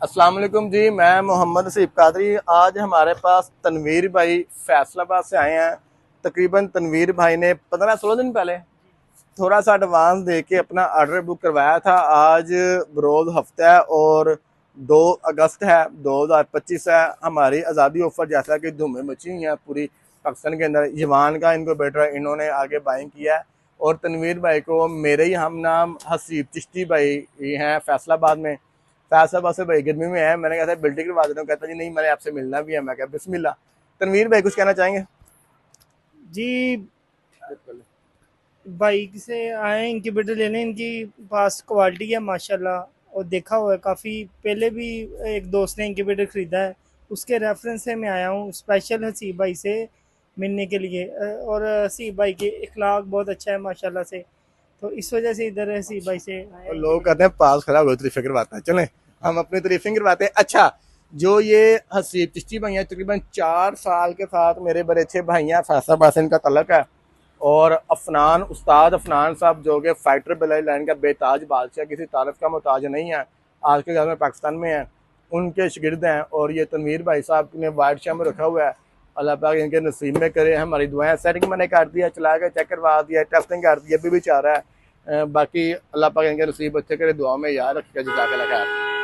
अस्सलाम वालेकुम जी। मैं मोहम्मद नसीब कादरी। आज हमारे पास तनवीर भाई फैसलाबाद से आए हैं। तकरीबन तनवीर भाई ने 15-16 दिन पहले थोड़ा सा एडवांस दे के अपना ऑर्डर बुक करवाया था। आज बरोज हफ्ता है और 2 अगस्त है, 2025 है। हमारी आज़ादी ऑफर जैसा कि धूमें मची हुई हैं पूरी पाकिस्तान के अंदर। जवान का इनको बेटा इन्होंने आगे बाइंग किया है। और तनवीर भाई को मेरे ही हम नाम हसीब चिश्ती भाई हैं फैसलाबाद में। फैसलाबाद से भाई गर्मी में है, मैंने कहा था बिल्डिंग करवा देता हूँ। कहता जी नहीं, मैंने आपसे मिलना भी है। मैं कहा बिस्मिल्लाह। तनवीर भाई कुछ कहना चाहेंगे? जी, बाइक से आए इंक्यूबेटर लेने। इनकी पास क्वालिटी है माशाल्लाह, और देखा हुआ है काफ़ी पहले भी। एक दोस्त ने इंक्यूबेटर ख़रीदा है, उसके रेफरेंस से मैं आया हूँ स्पेशल हसीब भाई से मिलने के लिए। और हसीब भाई के इखलाक बहुत अच्छा है माशाल्लाह से, तो इस वजह से इधर हसीब भाई से आया और लोग इंक्यूबेटर। कहते हैं पास खड़ा हो तारीफें करवाता है। चलें हम अपनी तारीफें करवाते हैं। अच्छा, जो ये हसीब चिश्ती भाई हैं तकरीबन 4 साल के साथ मेरे बड़े अच्छे भाई हैं, फैसलाबाद से इनका तलक है। और अफनान उस्ताद अफनान साहब जो कि फाइटर ब्लड लाइन का बेताज बादशाह, किसी तारफ का मोहताज नहीं है, आज के दौर में पाकिस्तान में है, उनके शागिर्द हैं। और ये तनवीर भाई साहब ने वाइट शैम रखा हुआ है। अल्लाह पाक इनके नसीब में करे। हमारी दुआएं। सेटिंग मैंने कर दिया, चला के चेक करवा दिया, टेस्टिंग कर दी, अभी भी चाह रहा है। बाकी अल्लाह पाक इनके नसीब अच्छे करे, दुआ में याद रखेगा। जज़ाकल्लाह खैर।